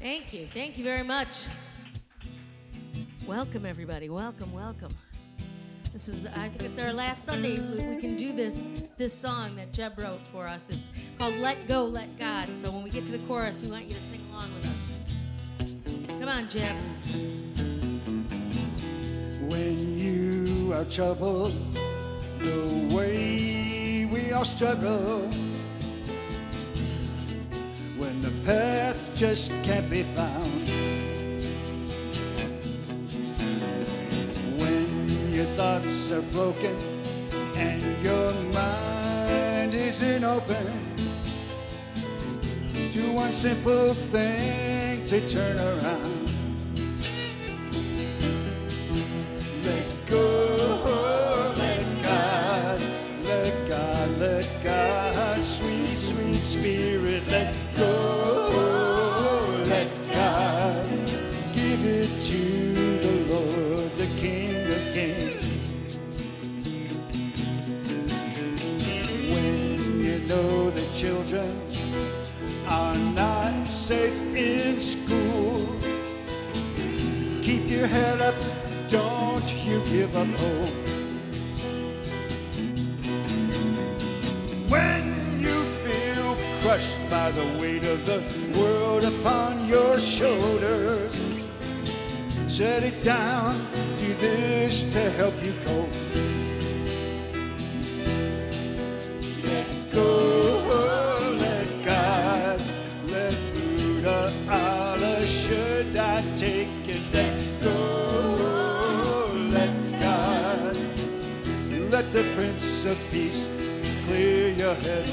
Thank you. Thank you very much. Welcome, everybody. Welcome, welcome. This is, I think it's our last Sunday. We can do this song that Jeb wrote for us. It's called Let Go, Let God. So when we get to the chorus, we want you to sing along with us. Come on, Jeb. When you are troubled, the way we all struggle, when the path just can't be found, when your thoughts are broken and your mind isn't open to one simple thing to turn around. Let go, let God, let God, let God, sweet, sweet Spirit, let go, let God, give it to the Lord, the King of Kings. When you know the children are not safe in school, keep your head up, don't you give up hope. When you feel crushed by the weight of the world upon your shoulders, set it down, do this to help you cope. Let go, let God, let Buddha, Allah, should I take it? Let go, let God, let the Prince of Peace clear your head.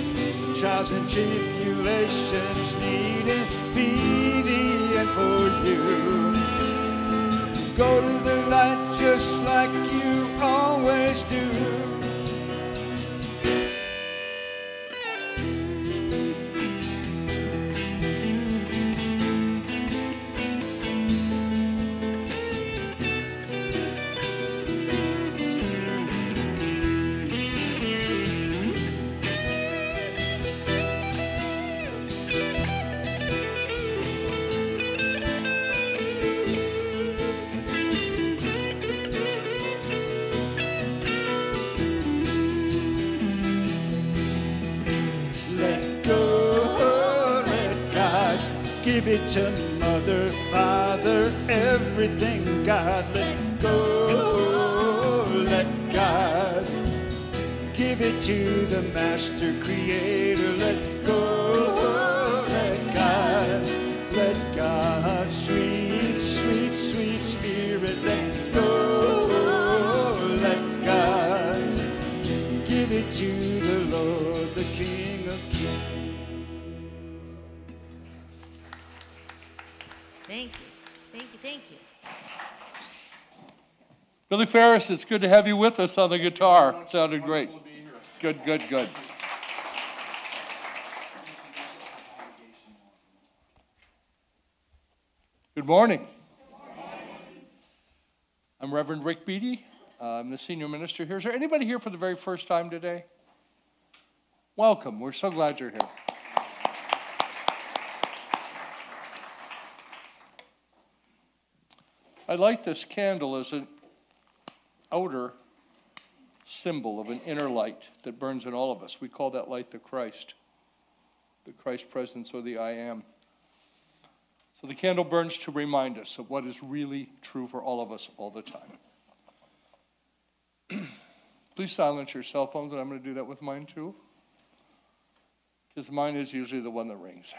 Trials and tribulations needn't be the end for you. Go to the light just like you always do. Give it to Mother, Father, everything, God. Let go, let God. Give it to the Master Creator. Let go, let God. Let God, sweet, sweet, sweet Spirit, let go, let God. Give it to the Lord, the King of Kings. Thank you. Thank you. Thank you. Billy Ferris, it's good to have you with us on the guitar. It sounded great. Good, good, good. Good morning. I'm Reverend Rick Beatty. I'm the senior minister here. Is there anybody here for the very first time today? Welcome. We're so glad you're here. I like this candle as an outer symbol of an inner light that burns in all of us. We call that light the Christ presence, or the I am. So the candle burns to remind us of what is really true for all of us all the time. Please silence your cell phones, and I'm going to do that with mine too, because mine is usually the one that rings.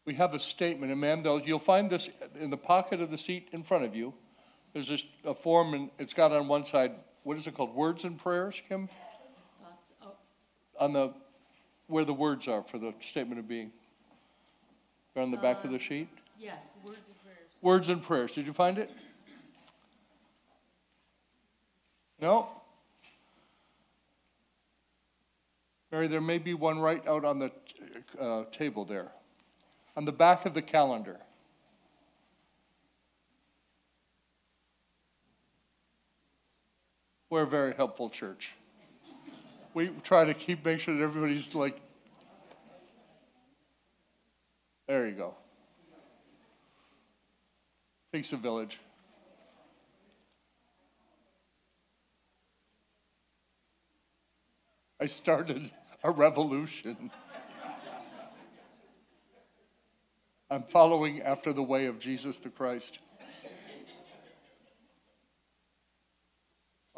We have a statement, and ma'am, you'll find this in the pocket of the seat in front of you. There's a form, and it's got on one side, what is it called, words and prayers, Kim? On where the words are for the statement of being. They're on the back of the sheet? Yes, words and prayers. Words and prayers. Did you find it? No? Mary, there may be one right out on the table there. On the back of the calendar. We're a very helpful church. We try to make sure that everybody's like, there you go. Takes a village. I started a revolution. I'm following after the way of Jesus the Christ.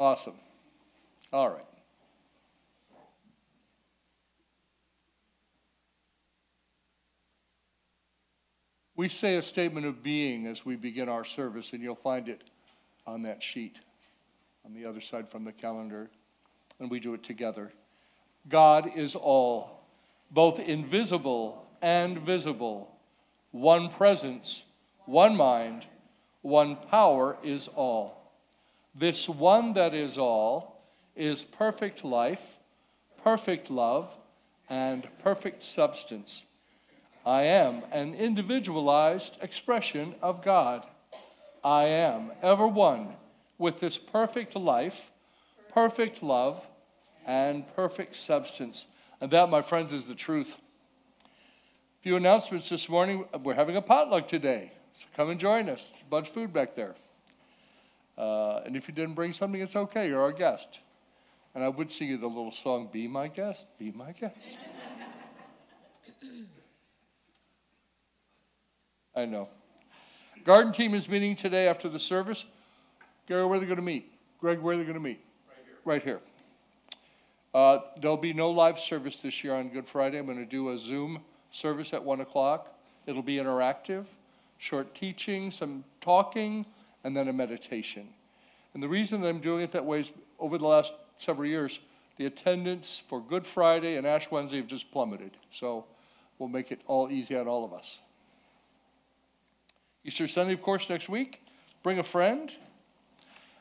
Awesome. All right. We say a statement of being as we begin our service, and you'll find it on that sheet on the other side from the calendar, and we do it together. God is all, both invisible and visible, one presence, one mind, one power is all. This one that is all is perfect life, perfect love, and perfect substance. I am an individualized expression of God. I am ever one with this perfect life, perfect love, and perfect substance. And that, my friends, is the truth. A few announcements this morning. We're having a potluck today, so come and join us. There's a bunch of food back there. And if you didn't bring something, it's okay. You're our guest. And I would sing you the little song, Be My Guest, Be My Guest. I know. Garden team is meeting today after the service. Gary, where are they going to meet? Greg, where are they going to meet? Right here. There'll be no live service this year on Good Friday. I'm going to do a Zoom service at 1 o'clock. It'll be interactive, short teaching, some talking, and then a meditation. And the reason that I'm doing it that way is over the last several years, the attendance for Good Friday and Ash Wednesday have just plummeted. So we'll make it all easy on all of us. Easter Sunday, of course, next week. Bring a friend.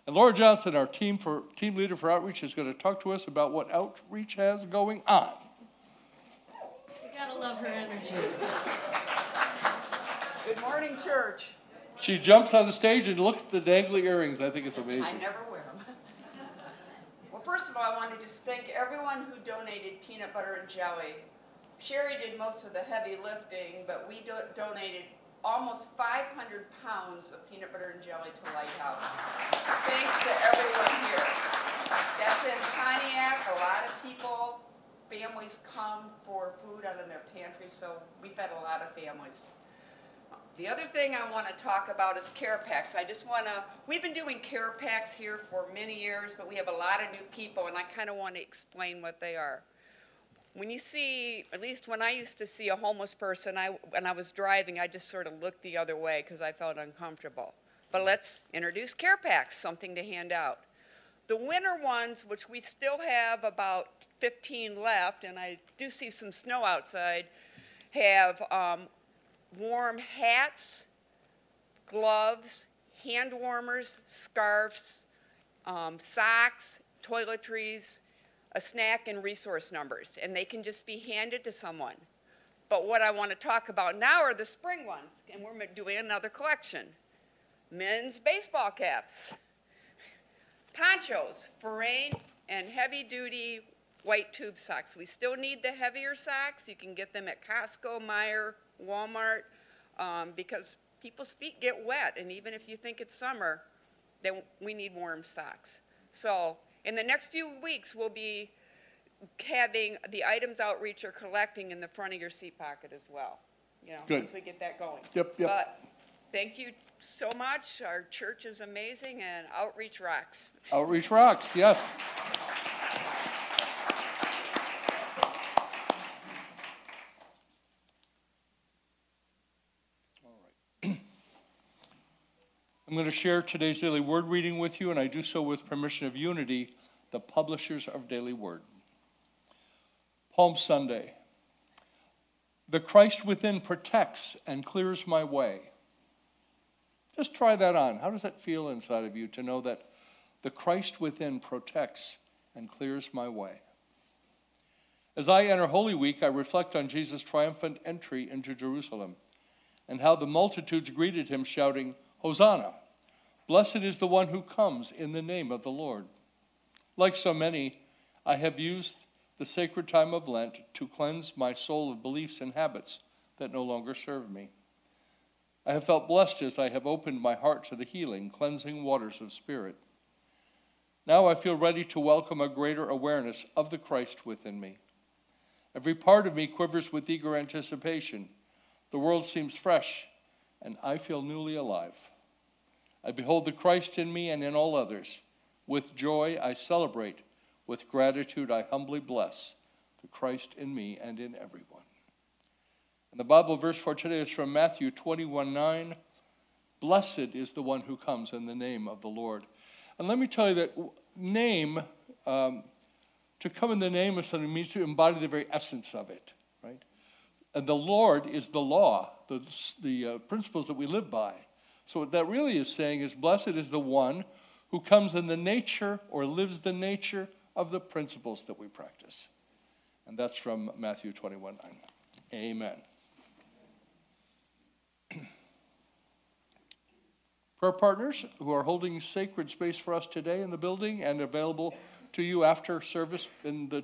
And Laura Johnson, our team leader for outreach, is going to talk to us about what outreach has going on. You gotta love her energy. Good morning, church. She jumps on the stage and looks at the dangly earrings. I think it's amazing. I never wear them. Well, first of all, I want to just thank everyone who donated peanut butter and jelly. Sherry did most of the heavy lifting, but we donated almost 500 pounds of peanut butter and jelly to Lighthouse. Thanks to everyone here. That's in Pontiac. A lot of people, families come for food out of their pantry, so we fed a lot of families. The other thing I want to talk about is care packs. We've been doing care packs here for many years, but we have a lot of new people, and I kind of want to explain what they are. When you see, at least when I used to see a homeless person, when I was driving, I just sort of looked the other way because I felt uncomfortable. But let's introduce care packs, something to hand out. The winter ones, which we still have about 15 left, and I do see some snow outside, have warm hats, gloves, hand warmers, scarves, socks, toiletries, a snack, and resource numbers, and they can just be handed to someone. But what I want to talk about now are the spring ones, and we're doing another collection. Men's baseball caps, ponchos for rain, and heavy-duty white tube socks. We still need the heavier socks. You can get them at Costco, Meijer, Walmart, because people's feet get wet, and even if you think it's summer, then we need warm socks. So in the next few weeks, we'll be having the items outreach are collecting in the front of your seat pocket as well. You know, Good. once we get that going. Yep. But thank you so much. Our church is amazing, and outreach rocks. Outreach rocks, yes. I'm going to share today's daily word reading with you, and I do so with permission of Unity, the publishers of Daily Word. Palm Sunday. The Christ within protects and clears my way. Just try that on. How does that feel inside of you to know that the Christ within protects and clears my way? As I enter Holy Week, I reflect on Jesus' triumphant entry into Jerusalem and how the multitudes greeted him shouting, Hosanna! Blessed is the one who comes in the name of the Lord. Like so many, I have used the sacred time of Lent to cleanse my soul of beliefs and habits that no longer serve me. I have felt blessed as I have opened my heart to the healing, cleansing waters of spirit. Now I feel ready to welcome a greater awareness of the Christ within me. Every part of me quivers with eager anticipation. The world seems fresh, and I feel newly alive. I behold the Christ in me and in all others. With joy I celebrate. With gratitude I humbly bless the Christ in me and in everyone. And the Bible verse for today is from Matthew 21:9. Blessed is the one who comes in the name of the Lord. And let me tell you that name, to come in the name of something means to embody the very essence of it, right? And the Lord is the law, the principles that we live by. So what that really is saying is blessed is the one who comes in the nature or lives the nature of the principles that we practice. And that's from Matthew 21:9. Amen. Prayer partners who are holding sacred space for us today in the building and available to you after service in the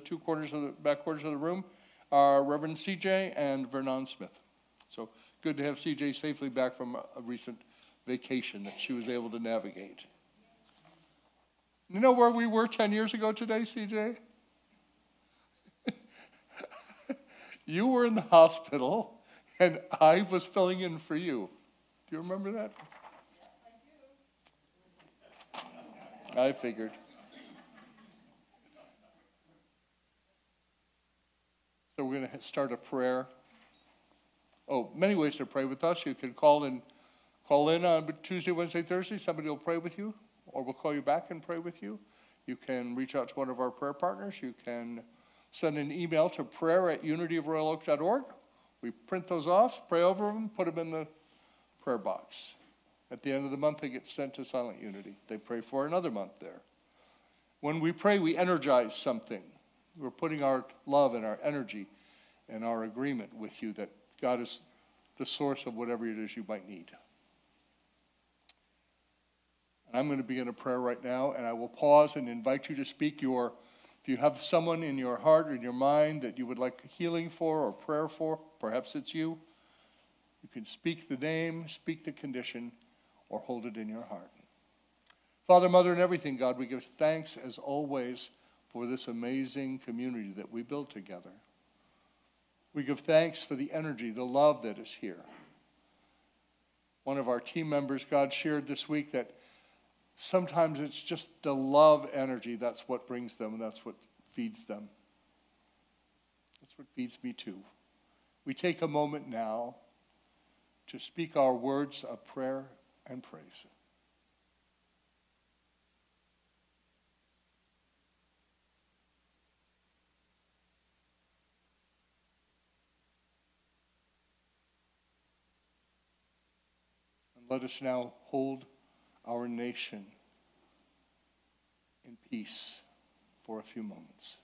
back corners of the room are Reverend CJ and Vernon Smith. So good to have CJ safely back from a recent vacation that she was able to navigate. You know where we were 10 years ago today, CJ? You were in the hospital, and I was filling in for you. Do you remember that? I figured. So we're going to start a prayer. Oh, many ways to pray with us. You can call in on Tuesday, Wednesday, Thursday. Somebody will pray with you, or we'll call you back and pray with you. You can reach out to one of our prayer partners. You can send an email to prayer@unityofroyaloak.org. We print those off, pray over them, put them in the prayer box. At the end of the month, they get sent to Silent Unity. They pray for another month there. When we pray, we energize something. We're putting our love and our energy and our agreement with you that God is the source of whatever it is you might need. And I'm going to begin a prayer right now, and I will pause and invite you to speak if you have someone in your heart or in your mind that you would like healing for or prayer for, perhaps it's you. You can speak the name, speak the condition, or hold it in your heart. Father, Mother, and everything, God, we give thanks as always for this amazing community that we build together. We give thanks for the energy, the love that is here. One of our team members, God, shared this week that sometimes it's just the love energy, that's what brings them, and that's what feeds them. That's what feeds me too. We take a moment now to speak our words of prayer and praise. And let us now hold our nation in peace for a few moments.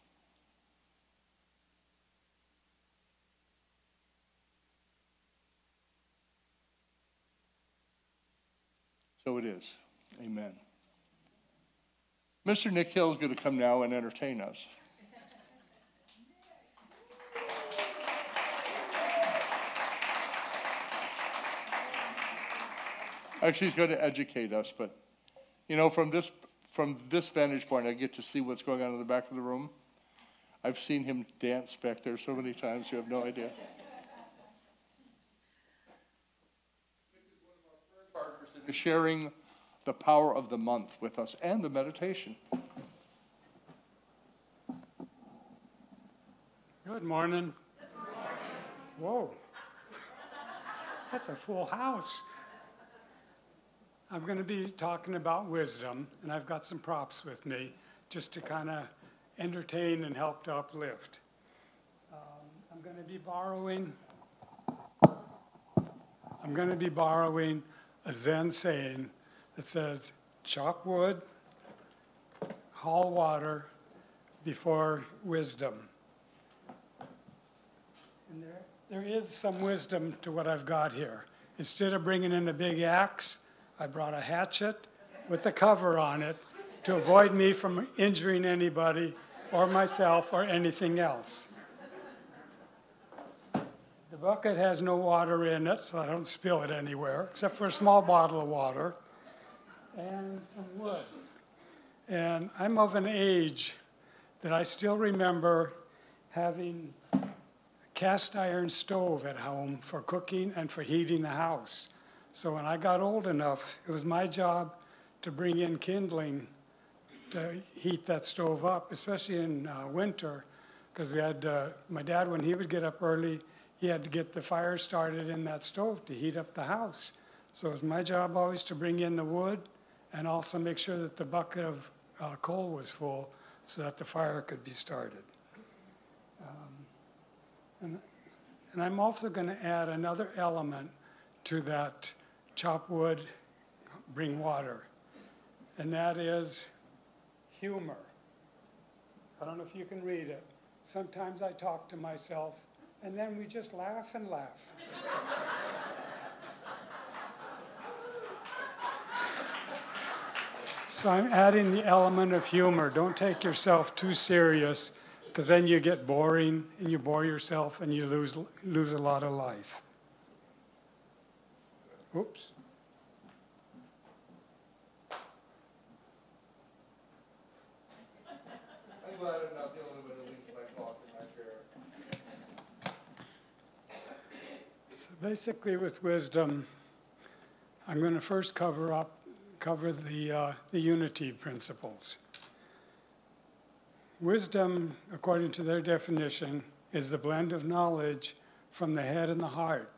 So it is. Amen. Mr. Nick Hill is going to come now and entertain us. Actually, he's going to educate us, but you know, from this vantage point, I get to see what's going on in the back of the room. I've seen him dance back there so many times, you have no idea. Sharing the power of the month with us and the meditation. Good morning. Whoa. That's a full house. I'm going to be talking about wisdom, and I've got some props with me just to kind of entertain and help to uplift. I'm going to be borrowing a Zen saying that says, chop wood, haul water before wisdom. And there is some wisdom to what I've got here. Instead of bringing in a big axe, I brought a hatchet with a cover on it to avoid me from injuring anybody or myself or anything else. The bucket has no water in it, so I don't spill it anywhere, except for a small bottle of water and some wood. And I'm of an age that I still remember having a cast iron stove at home for cooking and for heating the house. So when I got old enough, it was my job to bring in kindling to heat that stove up, especially in winter, because we had, my dad, when he would get up early, he had to get the fire started in that stove to heat up the house. So it was my job always to bring in the wood and also make sure that the bucket of coal was full so that the fire could be started. And I'm also going to add another element to that chop wood, bring water, and that is humor. I don't know if you can read it. Sometimes I talk to myself, and then we just laugh and laugh. So I'm adding the element of humor. Don't take yourself too serious, because then you get boring, and you bore yourself, and you lose a lot of life. Oops. I'm glad I'm not the only one who leaves my clock in my chair. So basically, with wisdom, I'm going to first cover the unity principles. Wisdom, according to their definition, is the blend of knowledge from the head and the heart.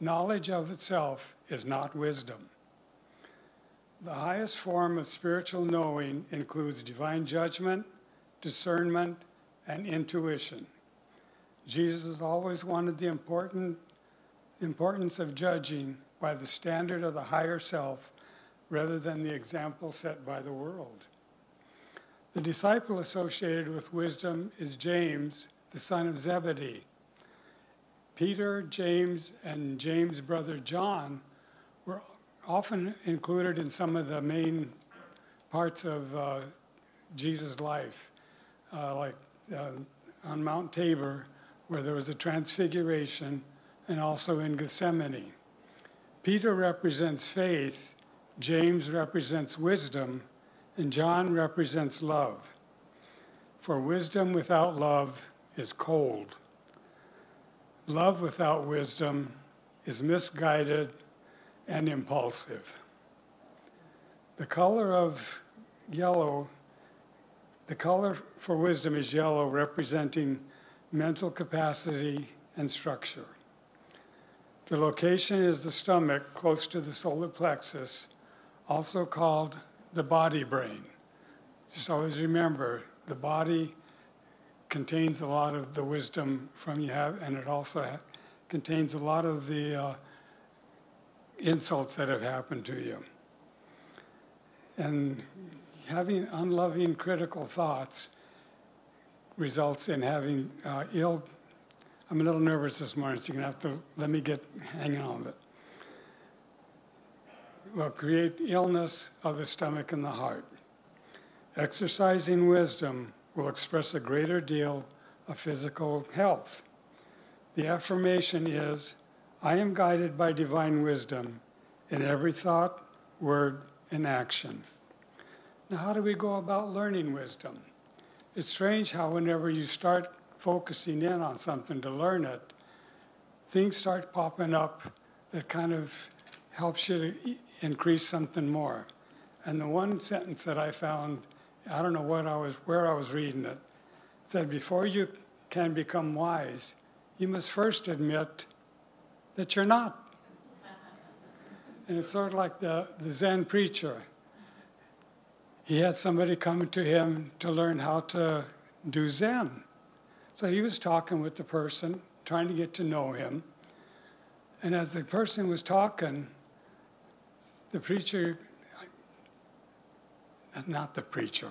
Knowledge of itself is not wisdom. The highest form of spiritual knowing includes divine judgment, discernment, and intuition. Jesus always wanted the importance of judging by the standard of the higher self rather than the example set by the world. The disciple associated with wisdom is James, the son of Zebedee. Peter, James, and James' brother John were often included in some of the main parts of Jesus' life, like on Mount Tabor, where there was a transfiguration, and also in Gethsemane. Peter represents faith, James represents wisdom, and John represents love. For wisdom without love is cold. Love without wisdom is misguided and impulsive. The color of yellow, the color for wisdom is yellow, representing mental capacity and structure. The location is the stomach, close to the solar plexus, also called the body brain. Just always remember, the body contains a lot of the wisdom from you have, and it also contains a lot of the insults that have happened to you. And having unloving, critical thoughts results in having I'm a little nervous this morning, so you're going to have to let me hang on with it. Will create illness of the stomach and the heart. Exercising wisdom will express a greater deal of physical health. The affirmation is, I am guided by divine wisdom in every thought, word, and action. Now, how do we go about learning wisdom? It's strange how whenever you start focusing in on something to learn it, things start popping up that kind of helps you to increase something more. And the one sentence that I found, I don't know where I was reading it, said, before you can become wise, you must first admit that you're not. And it's sort of like the Zen preacher. He had somebody coming to him to learn how to do Zen. So he was talking with the person, trying to get to know him. And as the person was talking, the preacher, not the preacher.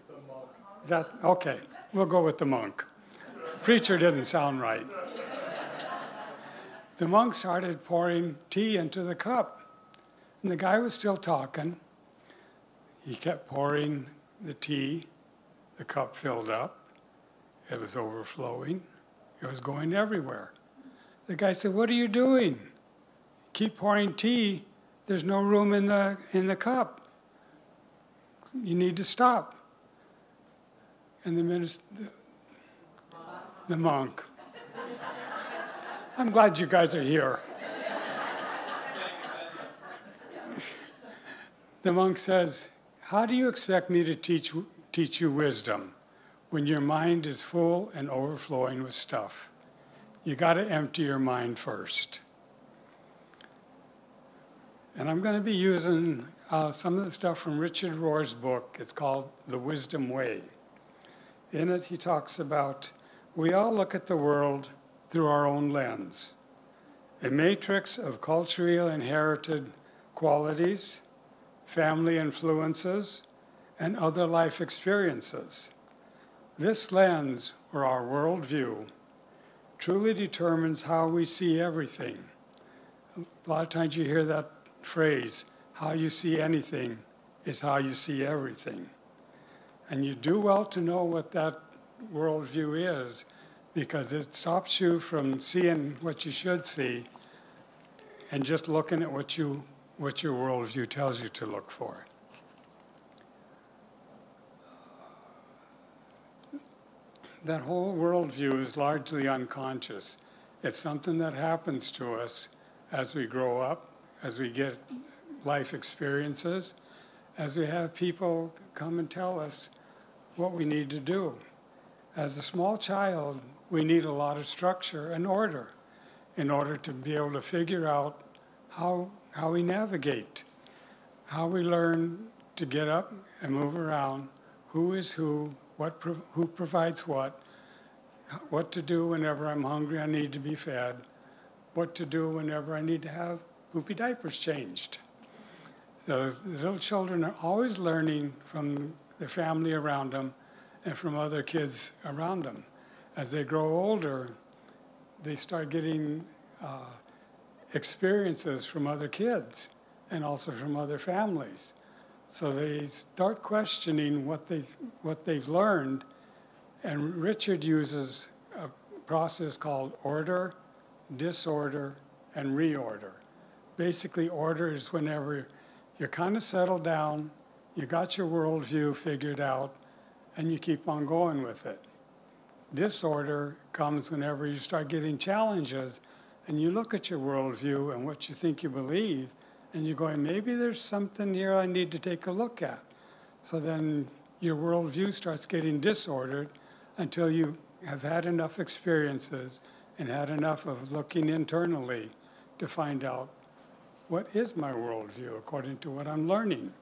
The monk. Okay, we'll go with the monk. Preacher didn't sound right. The monk started pouring tea into the cup. And the guy was still talking. He kept pouring the tea, the cup filled up, it was overflowing, it was going everywhere. The guy said, "What are you doing? Keep pouring tea, there's no room in the cup. You need to stop." And the monk. I'm glad you guys are here. The monk says, "How do you expect me to teach you wisdom when your mind is full and overflowing with stuff? You got to empty your mind first." And I'm going to be using some of the stuff from Richard Rohr's book. It's called The Wisdom Way. In it, he talks about we all look at the world through our own lens, a matrix of culturally inherited qualities, family influences, and other life experiences. This lens, or our worldview, truly determines how we see everything. A lot of times you hear that phrase, how you see anything is how you see everything. And you do well to know what that worldview is, because it stops you from seeing what you should see and just looking at what your worldview tells you to look for. That whole worldview is largely unconscious. It's something that happens to us as we grow up, as we get life experiences, as we have people come and tell us what we need to do. As a small child, we need a lot of structure and order in order to be able to figure out how we navigate, how we learn to get up and move around, who is who, who provides what to do whenever I'm hungry, I need to be fed, what to do whenever I need to have poopy diapers changed. So the little children are always learning from the family around them and from other kids around them. As they grow older, they start getting experiences from other kids and also from other families. So they start questioning what they've learned, and Richard uses a process called order, disorder, and reorder. Basically, order is whenever you're kind of settled down, you got your worldview figured out, and you keep on going with it. Disorder comes whenever you start getting challenges, and you look at your worldview and what you think you believe, and you're going, maybe there's something here I need to take a look at. So then your worldview starts getting disordered until you have had enough experiences and had enough of looking internally to find out, what is my worldview according to what I'm learning?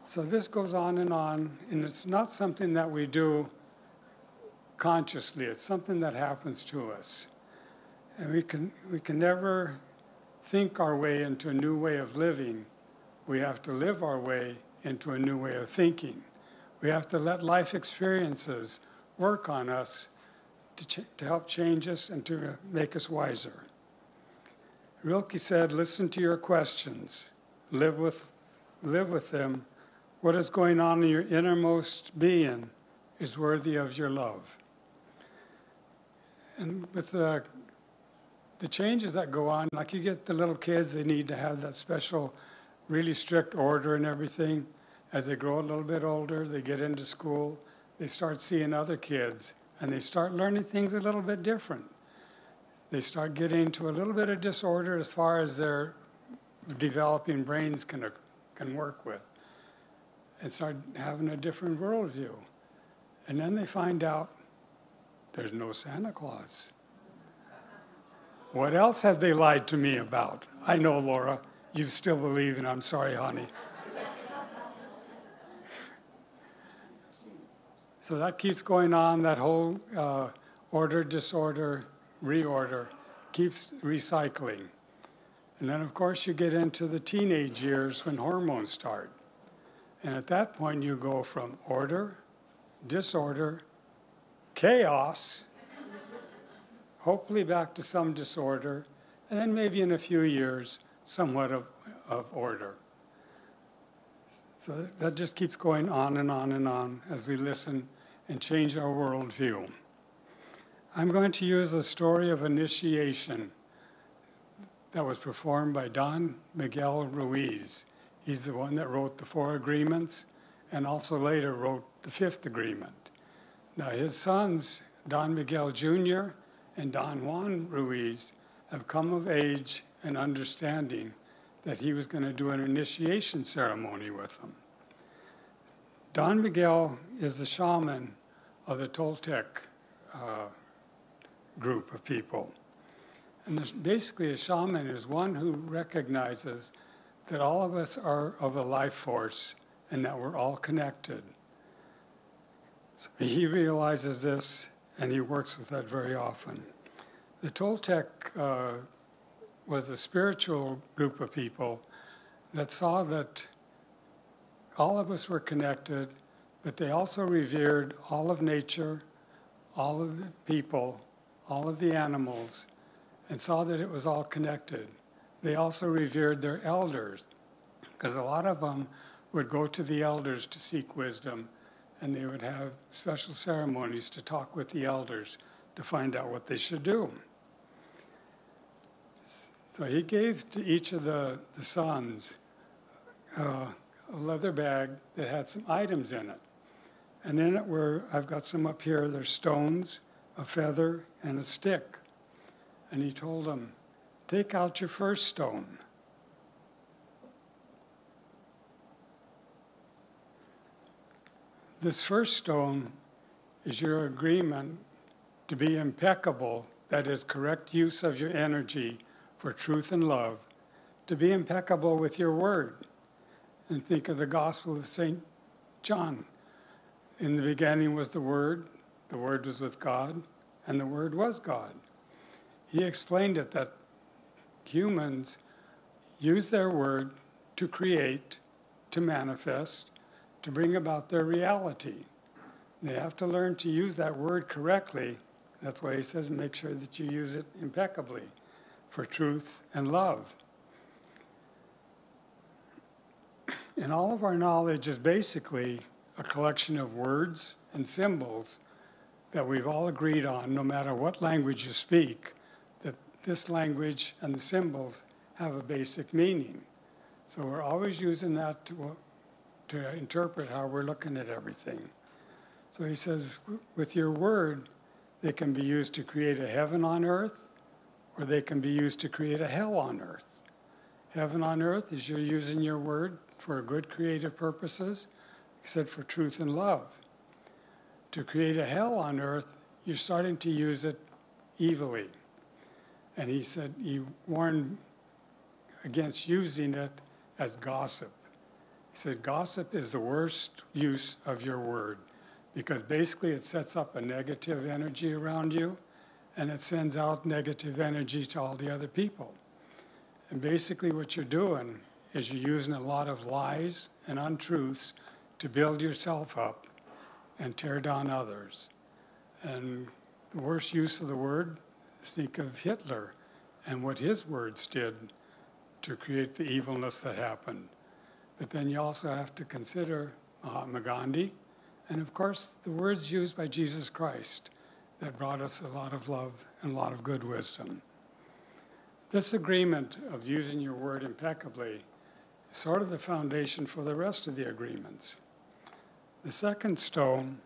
So this goes on, and it's not something that we do consciously. It's something that happens to us. And we can never think our way into a new way of living. We have to live our way into a new way of thinking. We have to let life experiences work on us to help change us and to make us wiser. Rilke said, listen to your questions, live with them. What is going on in your innermost being is worthy of your love. And with the changes that go on, like you get the little kids, they need to have that special, really strict order and everything. As they grow a little bit older, they get into school, they start seeing other kids, and they start learning things a little bit different. They start getting into a little bit of disorder as far as their developing brains can work with, and start having a different worldview. And then they find out there's no Santa Claus. What else have they lied to me about? I know, Laura, you still believe, and I'm sorry, honey. So that keeps going on, that whole order, disorder, reorder keeps recycling. And then, of course, you get into the teenage years when hormones start. And at that point, you go from order, disorder, chaos, hopefully back to some disorder, and then maybe in a few years, somewhat of order. So that just keeps going on and on and on as we listen and change our worldview. I'm going to use a story of initiation that was performed by Don Miguel Ruiz. He's the one that wrote the 4 agreements and also later wrote the 5th agreement. Now his sons, Don Miguel Jr. and Don Juan Ruiz, have come of age and understanding that he was going to do an initiation ceremony with them. Don Miguel is the shaman of the Toltec group of people. And basically a shaman is one who recognizes that all of us are of a life force and that we're all connected. So he realizes this and he works with that very often. The Toltec was a spiritual group of people that saw that all of us were connected, but they also revered all of nature, all of the people, all of the animals, and saw that it was all connected. They also revered their elders, because a lot of them would go to the elders to seek wisdom, and they would have special ceremonies to talk with the elders to find out what they should do. So he gave to each of the sons a leather bag that had some items in it. And in it were, I've got some up here, there's stones, a feather, and a stick. And he told them, take out your first stone. This first stone is your agreement to be impeccable, that is, correct use of your energy for truth and love, to be impeccable with your word. And think of the Gospel of St. John. In the beginning was the Word was with God, and the Word was God. He explained it that humans use their word to create, to manifest, to bring about their reality. They have to learn to use that word correctly. That's why he says make sure that you use it impeccably for truth and love. And all of our knowledge is basically a collection of words and symbols that we've all agreed on, no matter what language you speak, that this language and the symbols have a basic meaning. So we're always using that to interpret how we're looking at everything. So he says, with your word, they can be used to create a heaven on earth, or they can be used to create a hell on earth. Heaven on earth is you're using your word for good creative purposes, except for truth and love. To create a hell on earth, you're starting to use it evilly. And he said, he warned against using it as gossip. He said, gossip is the worst use of your word, because basically it sets up a negative energy around you, and it sends out negative energy to all the other people. And basically what you're doing is you're using a lot of lies and untruths to build yourself up and tear down others. And the worst use of the word is think of Hitler and what his words did to create the evilness that happened. But then you also have to consider Mahatma Gandhi, and of course the words used by Jesus Christ that brought us a lot of love and a lot of good wisdom. This agreement of using your word impeccably is sort of the foundation for the rest of the agreements. The second stone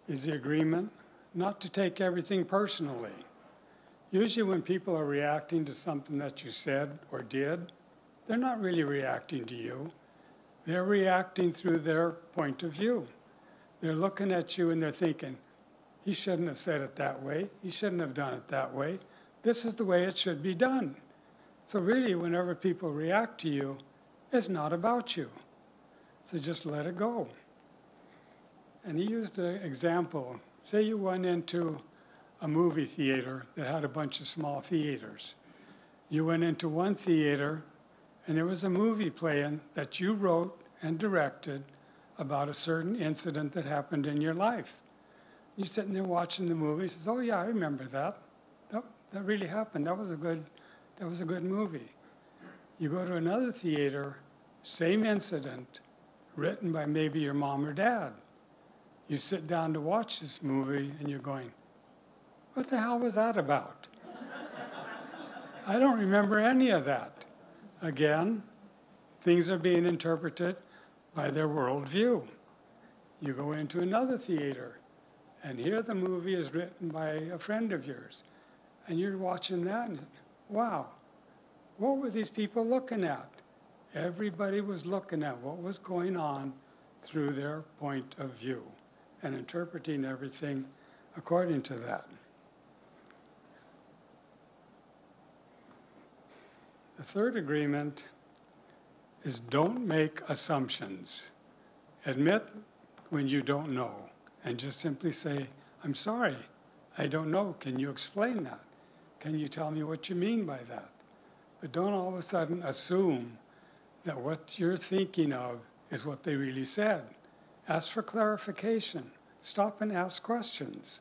is the agreement not to take everything personally. Usually when people are reacting to something that you said or did, they're not really reacting to you. They're reacting through their point of view. They're looking at you and they're thinking, he shouldn't have said it that way. He shouldn't have done it that way. This is the way it should be done. So really, whenever people react to you, it's not about you. So just let it go. And he used an example. Say you went into a movie theater that had a bunch of small theaters. You went into one theater, and there was a movie playing that you wrote and directed about a certain incident that happened in your life. You're sitting there watching the movie. He says, oh yeah, I remember that. That really happened. That was a good movie. You go to another theater, same incident, written by maybe your mom or dad. You sit down to watch this movie and you're going, what the hell was that about? I don't remember any of that. Again, things are being interpreted by their worldview. You go into another theater, and here the movie is written by a friend of yours. And you're watching that, and wow, what were these people looking at? Everybody was looking at what was going on through their point of view and interpreting everything according to that. The third agreement is don't make assumptions. Admit when you don't know and just simply say, I'm sorry, I don't know. Can you explain that? Can you tell me what you mean by that? But don't all of a sudden assume that what you're thinking of is what they really said. Ask for clarification. Stop and ask questions.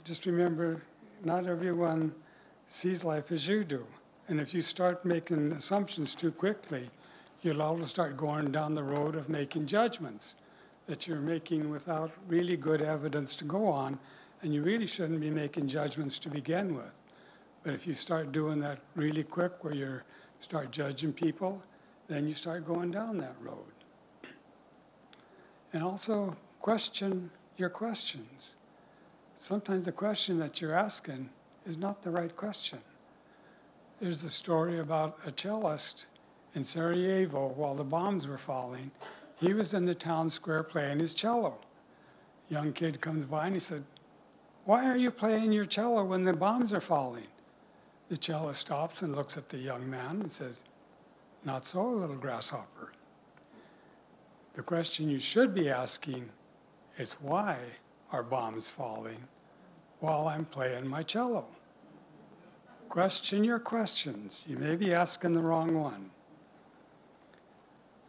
Just remember, not everyone sees life as you do. And if you start making assumptions too quickly, you're allowed to start going down the road of making judgments that you're making without really good evidence to go on, and you really shouldn't be making judgments to begin with. But if you start doing that really quick, where you start judging people, then you start going down that road. And also question your questions. Sometimes the question that you're asking is not the right question. There's a story about a cellist in Sarajevo while the bombs were falling. He was in the town square playing his cello. Young kid comes by and he said, "Why are you playing your cello when the bombs are falling?" The cellist stops and looks at the young man and says, "Not so, little grasshopper. The question you should be asking is, why are bombs falling while I'm playing my cello?" Question your questions. You may be asking the wrong one.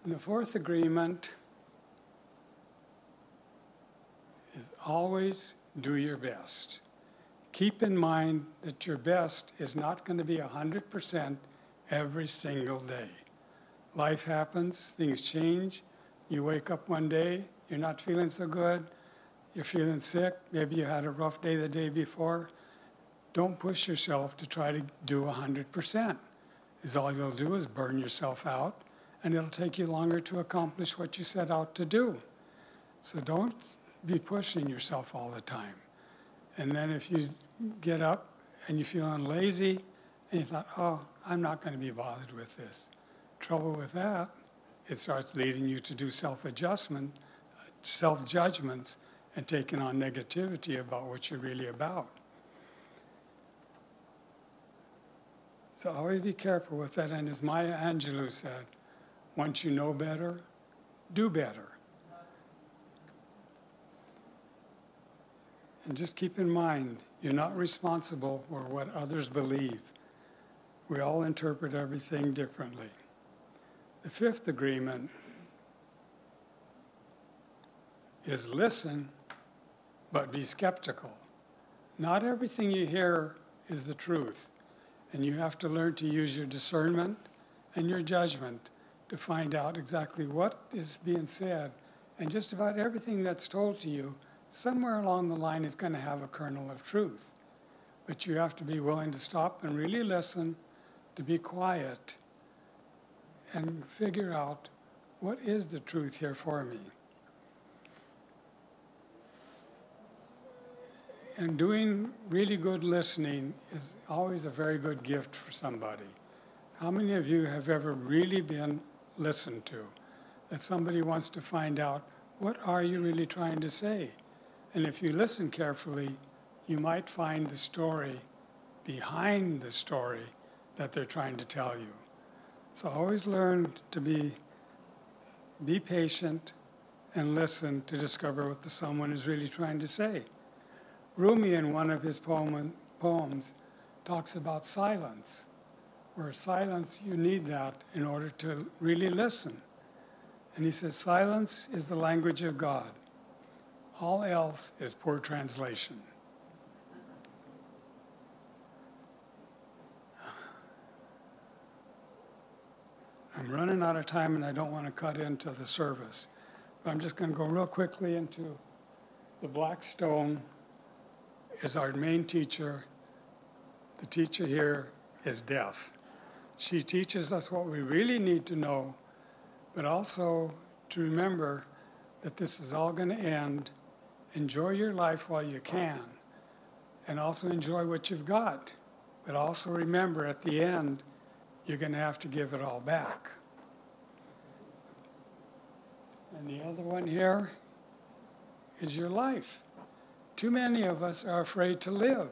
And the fourth agreement is always do your best. Keep in mind that your best is not going to be 100% every single day. Life happens, things change. You wake up one day, you're not feeling so good, you're feeling sick, maybe you had a rough day the day before. Don't push yourself to try to do 100%. Because all you'll do is burn yourself out, and it'll take you longer to accomplish what you set out to do. So don't be pushing yourself all the time. And then if you get up and you're feeling lazy, and you thought, oh, I'm not going to be bothered with this. Trouble with that, it starts leading you to do self-adjustment, self-judgments, and taking on negativity about what you're really about. So always be careful with that. And as Maya Angelou said, once you know better, do better. And just keep in mind, you're not responsible for what others believe. We all interpret everything differently. The fifth agreement is listen, but be skeptical. Not everything you hear is the truth. And you have to learn to use your discernment and your judgment to find out exactly what is being said. And just about everything that's told to you, somewhere along the line is going to have a kernel of truth. But you have to be willing to stop and really listen, to be quiet, and figure out what is the truth here for me. And doing really good listening is always a very good gift for somebody. How many of you have ever really been listened to? That somebody wants to find out, what are you really trying to say? And if you listen carefully, you might find the story behind the story that they're trying to tell you. So always learn to be patient and listen to discover what someone is really trying to say. Rumi, in one of his poems, talks about silence, where silence, you need that in order to really listen. And he says, silence is the language of God. All else is poor translation. I'm running out of time and I don't want to cut into the service. But I'm just going to go real quickly into the Black Stone is our main teacher. The teacher here is death. She teaches us what we really need to know, but also to remember that this is all going to end. Enjoy your life while you can, and also enjoy what you've got. But also remember, at the end, you're going to have to give it all back. And the other one here is your life. Too many of us are afraid to live.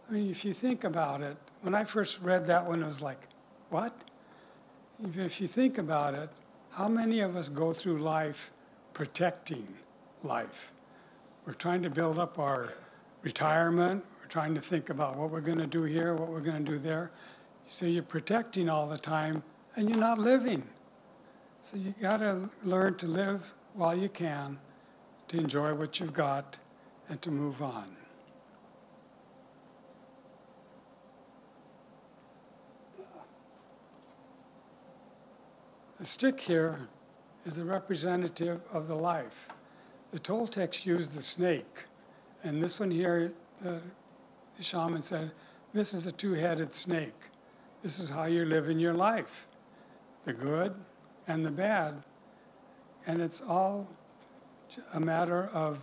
I mean, if you think about it, when I first read that one, it was like, what? If you think about it, how many of us go through life protecting life? We're trying to build up our retirement. We're trying to think about what we're going to do here, what we're going to do there. So you're protecting all the time, and you're not living. So you got to learn to live while you can, to enjoy what you've got, and to move on. The stick here is a representative of the life. The Toltecs used the snake, and this one here, the shaman said, this is a two-headed snake. This is how you're living your life, the good and the bad. And it's all a matter of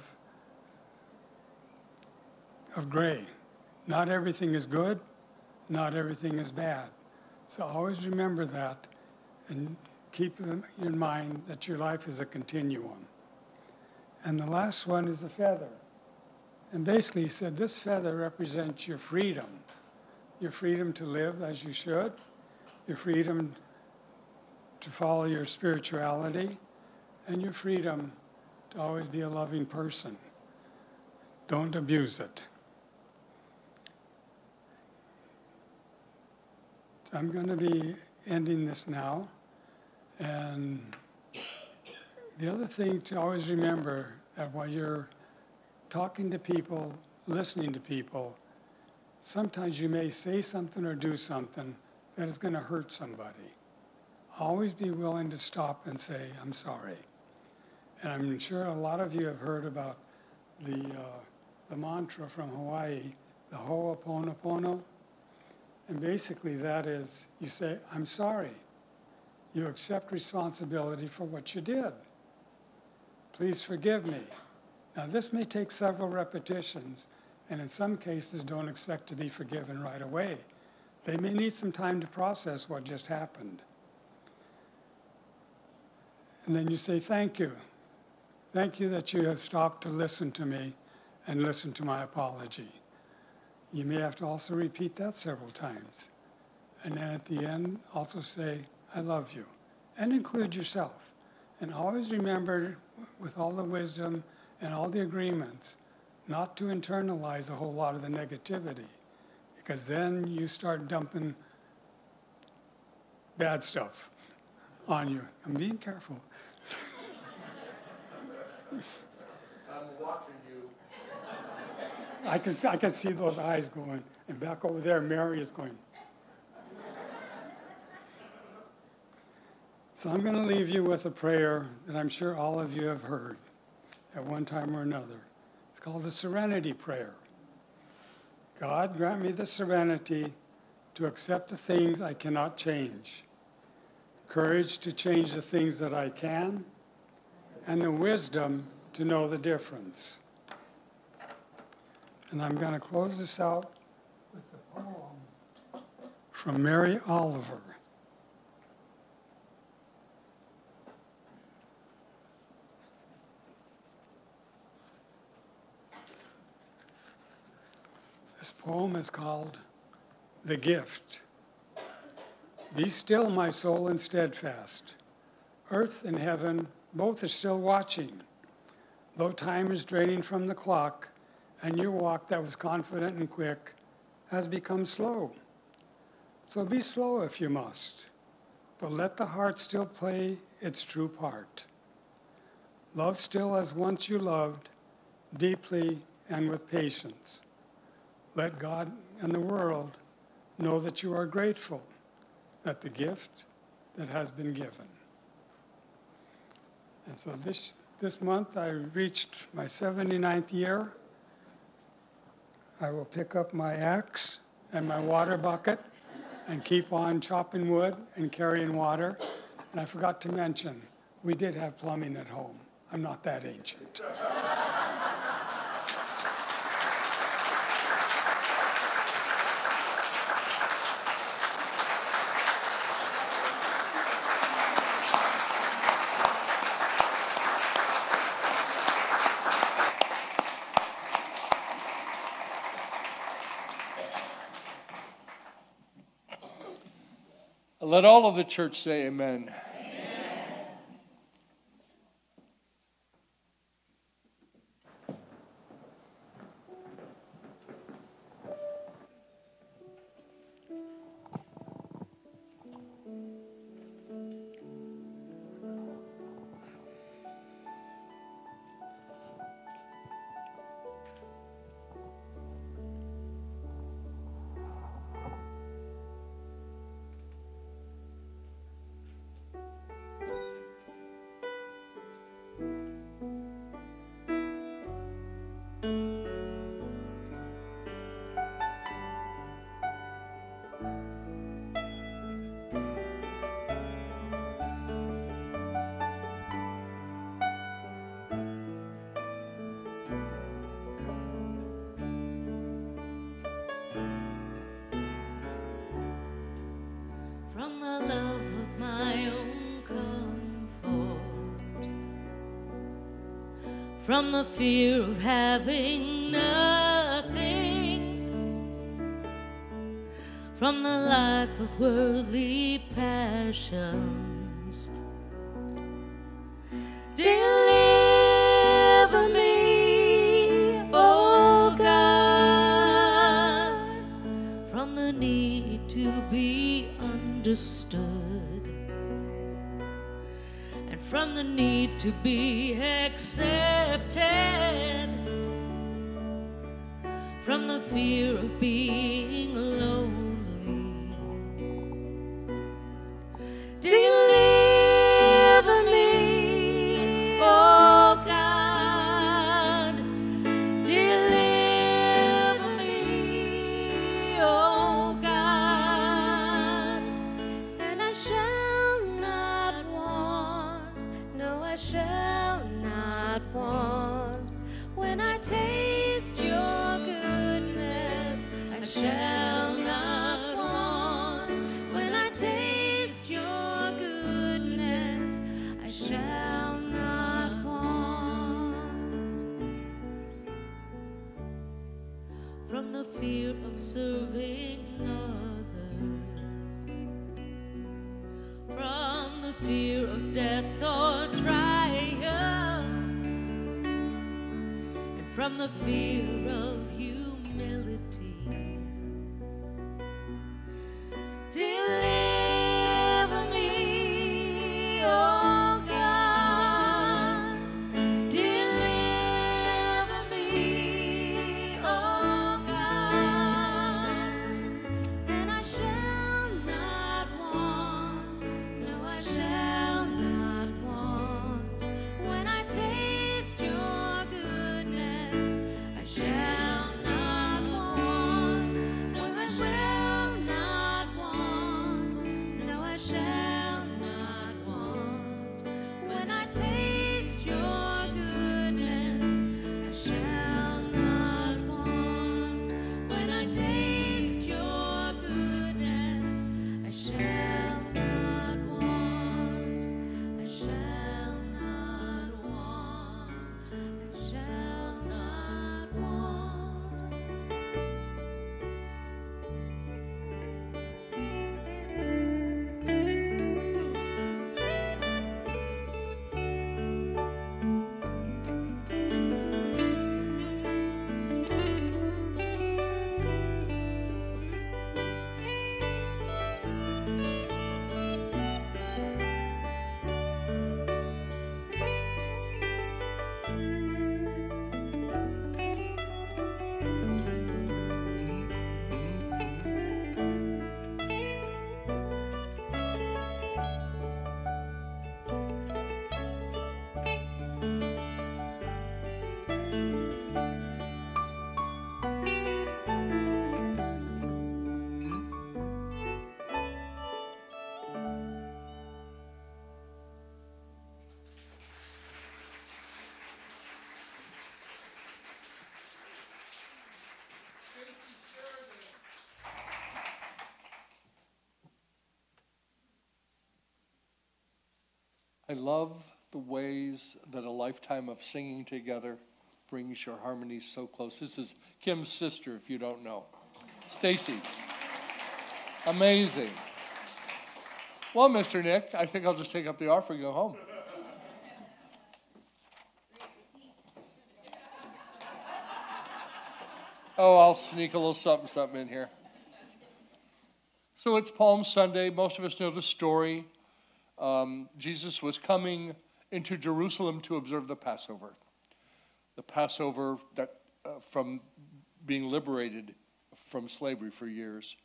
gray. Not everything is good, not everything is bad. So always remember that, and keep in mind that your life is a continuum. And the last one is a feather. And basically he said this feather represents your freedom to live as you should, your freedom to follow your spirituality, and your freedom to always be a loving person. Don't abuse it. I'm going to be ending this now. And the other thing to always remember that while you're talking to people, listening to people, sometimes you may say something or do something that is going to hurt somebody. Always be willing to stop and say, I'm sorry. And I'm sure a lot of you have heard about the mantra from Hawaii, the Ho'oponopono. And basically that is, you say, I'm sorry. You accept responsibility for what you did. Please forgive me. Now this may take several repetitions, and in some cases don't expect to be forgiven right away. They may need some time to process what just happened. And then you say, thank you. Thank you that you have stopped to listen to me and listen to my apology. You may have to also repeat that several times. And then at the end, also say, I love you, and include yourself. And always remember, with all the wisdom and all the agreements, not to internalize a whole lot of the negativity, because then you start dumping bad stuff on you. I'm being careful. I'm watching you. I can see those eyes going, and back over there, Mary is going. So I'm going to leave you with a prayer that I'm sure all of you have heard at one time or another. It's called the Serenity Prayer. God, grant me the serenity to accept the things I cannot change, courage to change the things that I can, and the wisdom to know the difference. And I'm going to close this out with the poem from Mary Oliver. This poem is called The Gift. Be still, my soul, and steadfast. Earth and heaven both are still watching, though time is draining from the clock, and your walk that was confident and quick has become slow. So be slow if you must, but let the heart still play its true part. Love still as once you loved, deeply and with patience. Let God and the world know that you are grateful, that the gift that has been given. And so this month I reached my 79th year. I will pick up my axe and my water bucket and keep on chopping wood and carrying water. And I forgot to mention, we did have plumbing at home. I'm not that ancient. Let all of the church say amen. From the love of my own comfort, from the fear of having nothing, from the life of worldly passions, deliver me, oh God, from the need to be understood, and from the need to be accepted, from the fear of being lonely. Deliver me, oh God, deliver me, oh God. And I shall not want, no, I shall not want. When I taste your goodness, I shall not want. When I taste your goodness, I shall not want. From the fear of serving others, from the fear of death or triumph, and from the fear of humility. Deliver me, oh God, deliver me, oh God, and I shall not want, no, I shall not want. When I taste your goodness, I shall not want, no, I shall not want, no, I shall not want. I love the ways that a lifetime of singing together brings your harmonies so close. This is Kim's sister, if you don't know. Stacy. Amazing. Well, Mr. Nick, I think I'll just take up the offering and go home. Oh, I'll sneak a little something in here. So it's Palm Sunday. Most of us know the story. Jesus was coming into Jerusalem to observe the Passover. The Passover that from being liberated from slavery for years.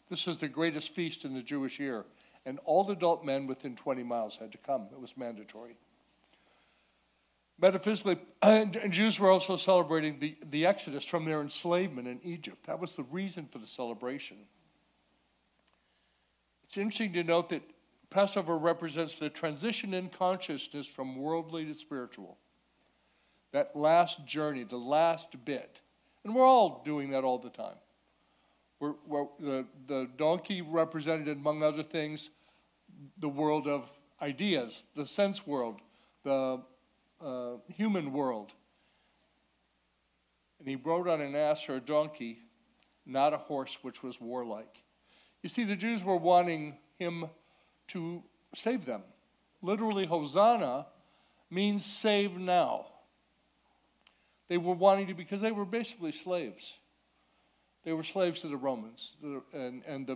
This was the greatest feast in the Jewish year, and all adult men within 20 miles had to come. It was mandatory. Metaphysically, and Jews were also celebrating the Exodus from their enslavement in Egypt. That was the reason for the celebration. It's interesting to note that Passover represents the transition in consciousness from worldly to spiritual. That last journey, the last bit. And we're all doing that all the time. The donkey represented, among other things, the world of ideas, the sense world, the human world. And he rode on an ass or a donkey, not a horse, which was warlike. You see, the Jews were wanting him to save them. Literally, Hosanna means save now. They were wanting to, because they were basically slaves. They were slaves to the Romans, and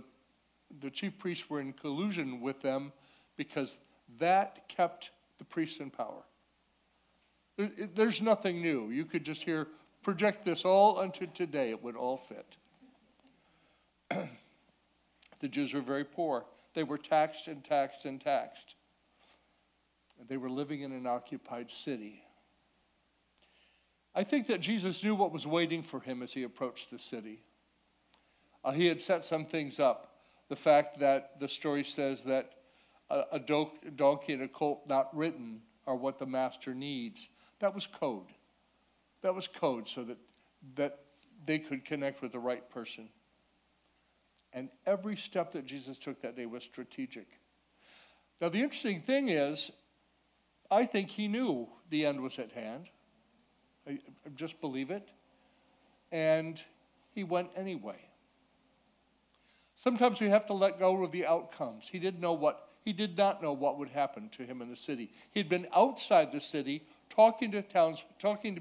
the chief priests were in collusion with them because that kept the priests in power. There's nothing new. You could just project this all unto today. It would all fit. The Jews were very poor. They were taxed and taxed and taxed. And they were living in an occupied city. I think that Jesus knew what was waiting for him as he approached the city. He had set some things up. The fact that the story says that a donkey and a colt not ridden are what the master needs. That was code. That was code so that they could connect with the right person. And every step that Jesus took that day was strategic. Now, the interesting thing is, I think he knew the end was at hand. I just believe it. And he went anyway. Sometimes we have to let go of the outcomes. He did not know what would happen to him in the city. He'd been outside the city, talking to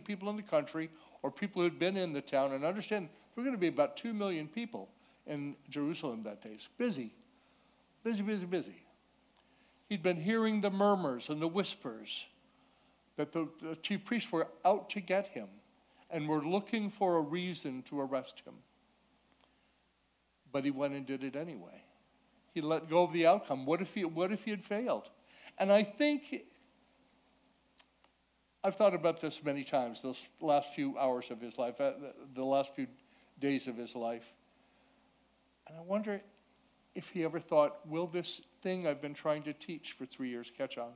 people in the country, or people who'd been in the town, and understand there were going to be about 2 million people in Jerusalem that day. It's busy. Busy, busy, busy. He'd been hearing the murmurs and the whispers that the chief priests were out to get him and were looking for a reason to arrest him. But he went and did it anyway. He let go of the outcome. What if he had failed? And I think, I've thought about this many times, those last few hours of his life, the last few days of his life. And I wonder if he ever thought, will this thing I've been trying to teach for 3 years catch on?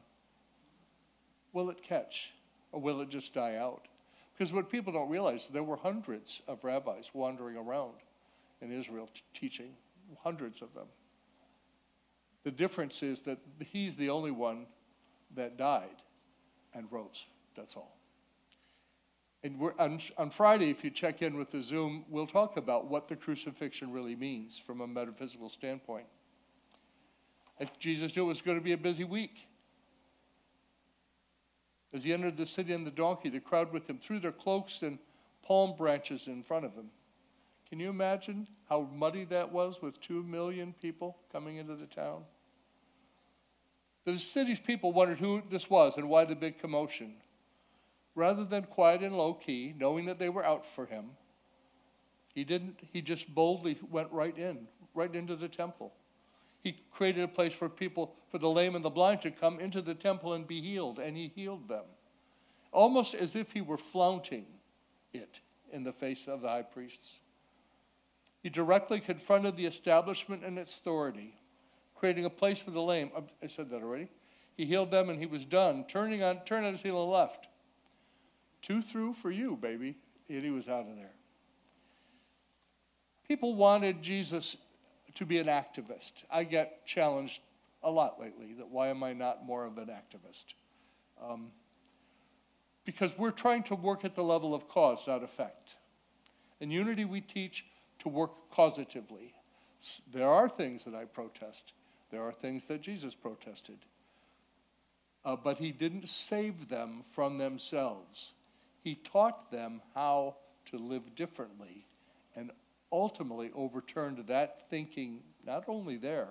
Will it catch? Or will it just die out? Because what people don't realize, there were hundreds of rabbis wandering around in Israel teaching, hundreds of them. The difference is that he's the only one that died and rose. That's all. And on Friday, if you check in with the Zoom, we'll talk about what the crucifixion really means from a metaphysical standpoint. And Jesus knew it was going to be a busy week. As he entered the city on the donkey, the crowd with him threw their cloaks and palm branches in front of him. Can you imagine how muddy that was with 2 million people coming into the town? The city's people wondered who this was and why the big commotion. Rather than quiet and low-key, knowing that they were out for him, he just boldly went right into the temple. He created a place for people, for the lame and the blind to come into the temple and be healed, and he healed them. Almost as if he were flaunting it in the face of the high priests. He directly confronted the establishment and its authority, creating a place for the lame. I said that already. He healed them and he was done. Turned on his heel and left. 2 through for you, baby. And he was out of there. People wanted Jesus to be an activist. I get challenged a lot lately, that why am I not more of an activist? Because we're trying to work at the level of cause, not effect. In Unity, we teach to work causatively. There are things that I protest. There are things that Jesus protested. But he didn't save them from themselves. He taught them how to live differently and ultimately overturned that thinking not only there,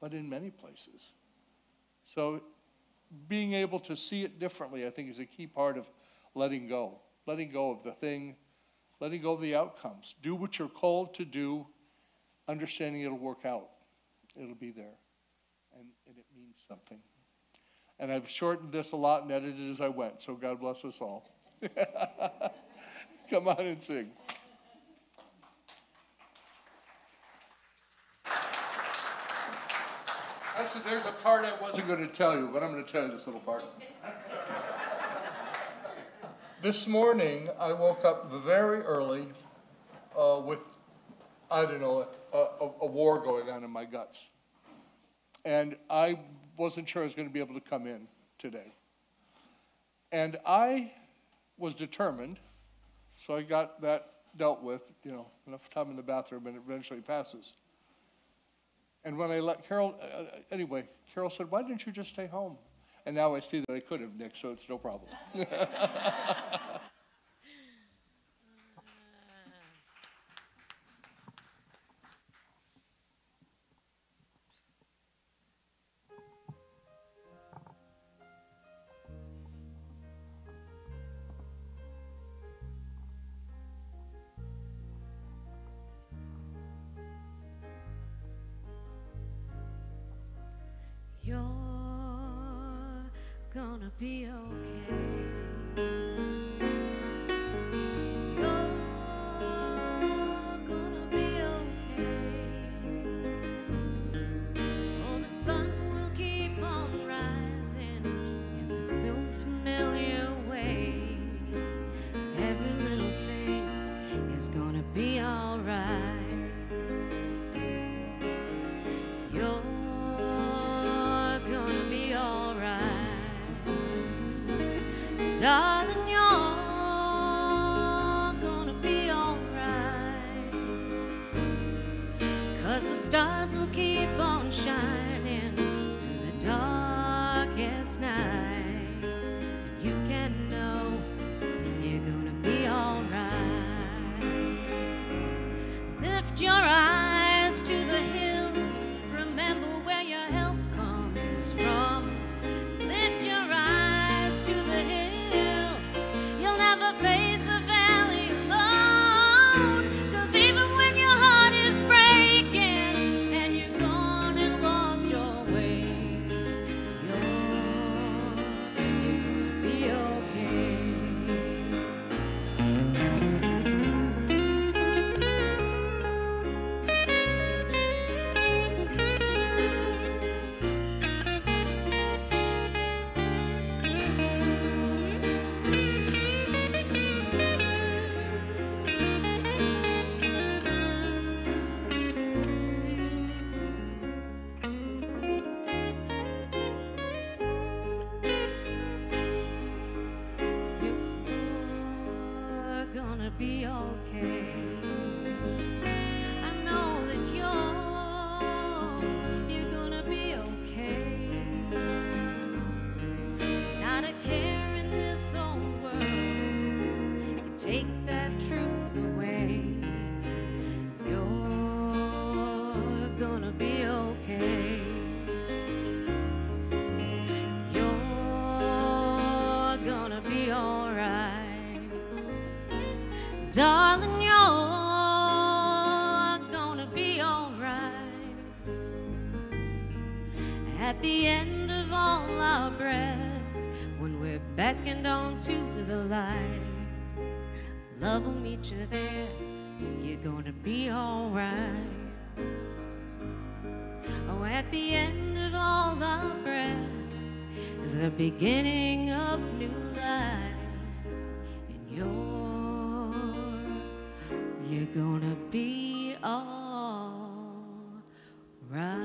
but in many places. So being able to see it differently, I think, is a key part of letting go. Letting go of the thing, letting go of the outcomes. Do what you're called to do, understanding it'll work out. It'll be there. And it means something. And I've shortened this a lot and edited as I went, so God bless us all. Come on and sing. Actually, there's a part I wasn't going to tell you, but I'm going to tell you this little part. This morning, I woke up very early with, I don't know, a war going on in my guts. And I wasn't sure I was going to be able to come in today. And I was determined, so I got that dealt with, enough time in the bathroom, and it eventually passes. And when I let Carol, anyway, Carol said, why didn't you just stay home? And now I see that I could have, Nick, so it's no problem. You're gonna be okay. You're gonna be okay. Oh, the sun will keep on rising in the familiar way. Every little thing is gonna be alright. You're gonna be alright, darling. You're gonna be alright, 'cause the stars will keep on shining through the darkest night. And you can know you're gonna be alright. Lift your eyes to the hills, remember where your help comes from. Lift your eyes to the hill, you'll never face a valley alone. 'Cause even when your heart is breaking and you're gone and lost your way, you're gonna be okay. You're gonna be okay. I know that you're gonna be okay. Not a care in this whole world can take that truth away. You're gonna be okay. You're gonna be alright. Darling, you're gonna be alright. At the end of all our breath, when we're beckoned on to the light, love will meet you there. You're gonna be alright. Oh, at the end of all our breath is the beginning of new life. And you're gonna be all right.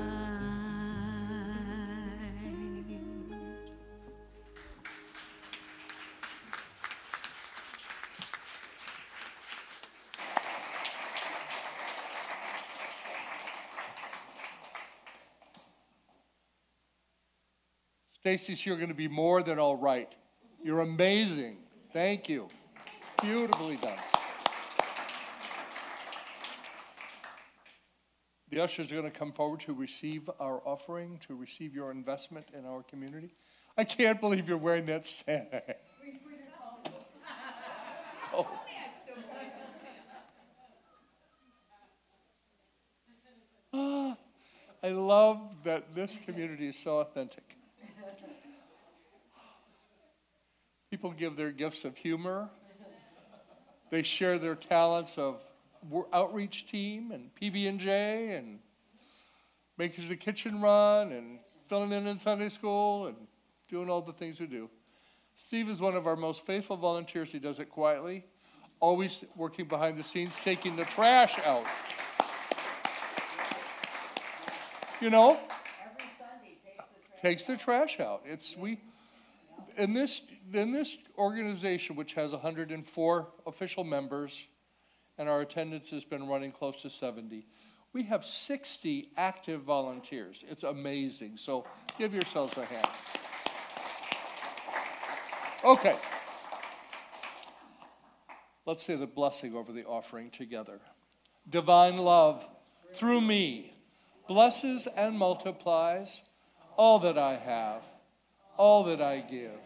Stacy's you're going to be more than all right. You're amazing. Thank you. Beautifully done. The ushers are going to come forward to receive our offering, to receive your investment in our community. I can't believe you're wearing that Santa. Oh. I love that this community is so authentic. People give their gifts of humor. They share their talents of outreach team and PB&J and making the kitchen run and filling in Sunday school and doing all the things we do. Steve is one of our most faithful volunteers. He does it quietly, always working behind the scenes, taking the trash out. You know? Every Sunday takes the trash out. In this organization, which has 104 official members, and our attendance has been running close to 70, we have 60 active volunteers. It's amazing. So give yourselves a hand. Okay. Let's say the blessing over the offering together. Divine love, through me, blesses and multiplies all that I have, all that I give,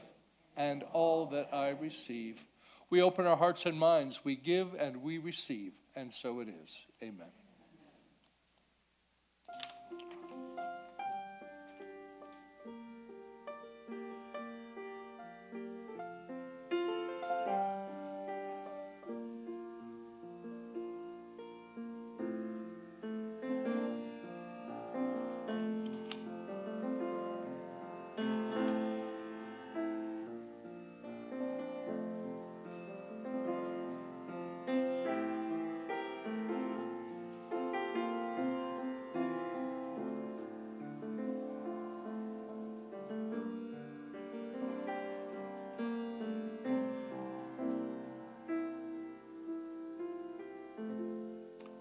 and all that I receive. We open our hearts and minds, we give and we receive, and so it is. Amen.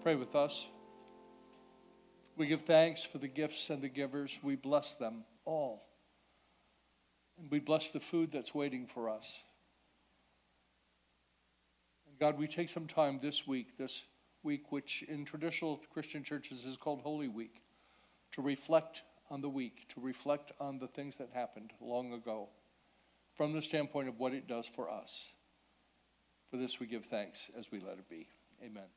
Pray with us. We give thanks for the gifts and the givers. We bless them all. And we bless the food that's waiting for us. And God, we take some time this week which in traditional Christian churches is called Holy Week, to reflect on the week, to reflect on the things that happened long ago from the standpoint of what it does for us. For this we give thanks as we let it be. Amen.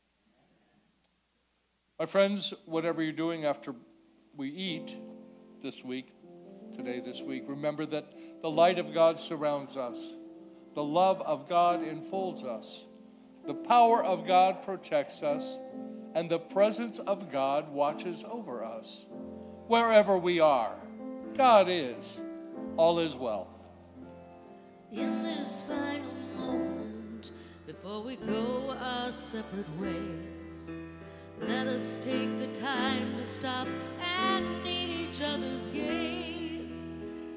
My friends, whatever you're doing after we eat this week, remember that the light of God surrounds us. The love of God enfolds us. The power of God protects us. And the presence of God watches over us. Wherever we are, God is. All is well. In this final moment, before we go our separate ways, let us take the time to stop and meet each other's gaze.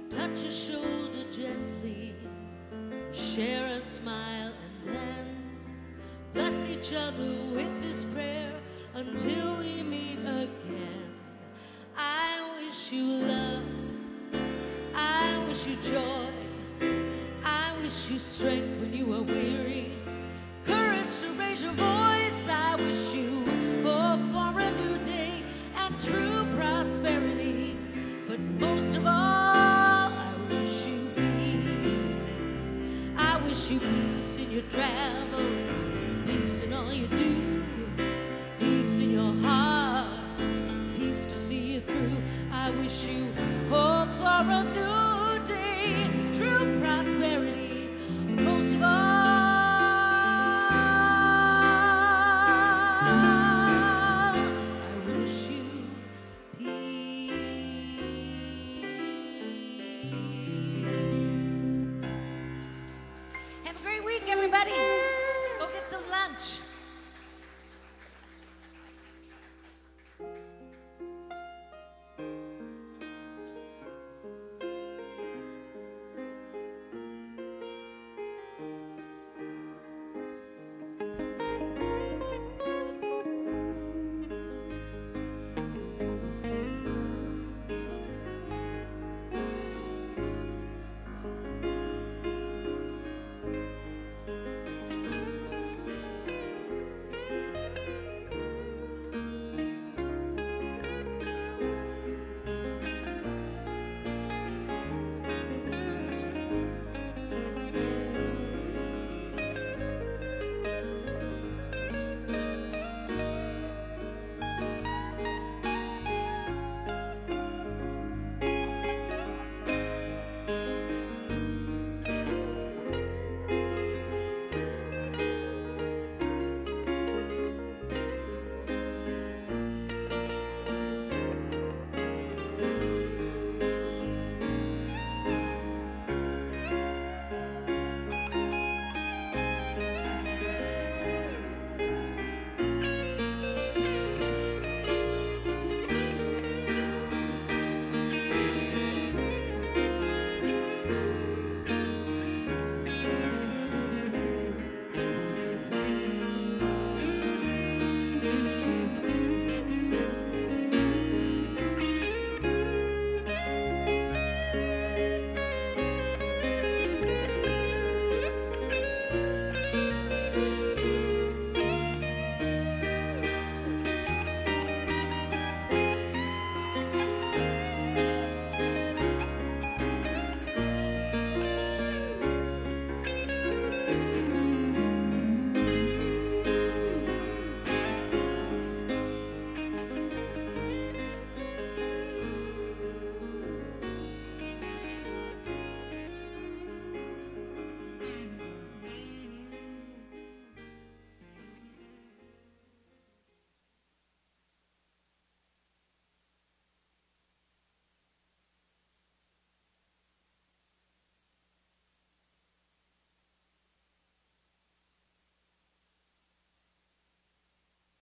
Touch a shoulder gently, share a smile, and then bless each other with this prayer until we meet again. I wish you love, I wish you joy, I wish you strength when you are weary, courage to raise your voice. I wish you hope for a new day and true prosperity. But most of all, I wish you peace. I wish you peace in your travels, peace in all you do, peace in your heart, peace to see you through. I wish you hope for a new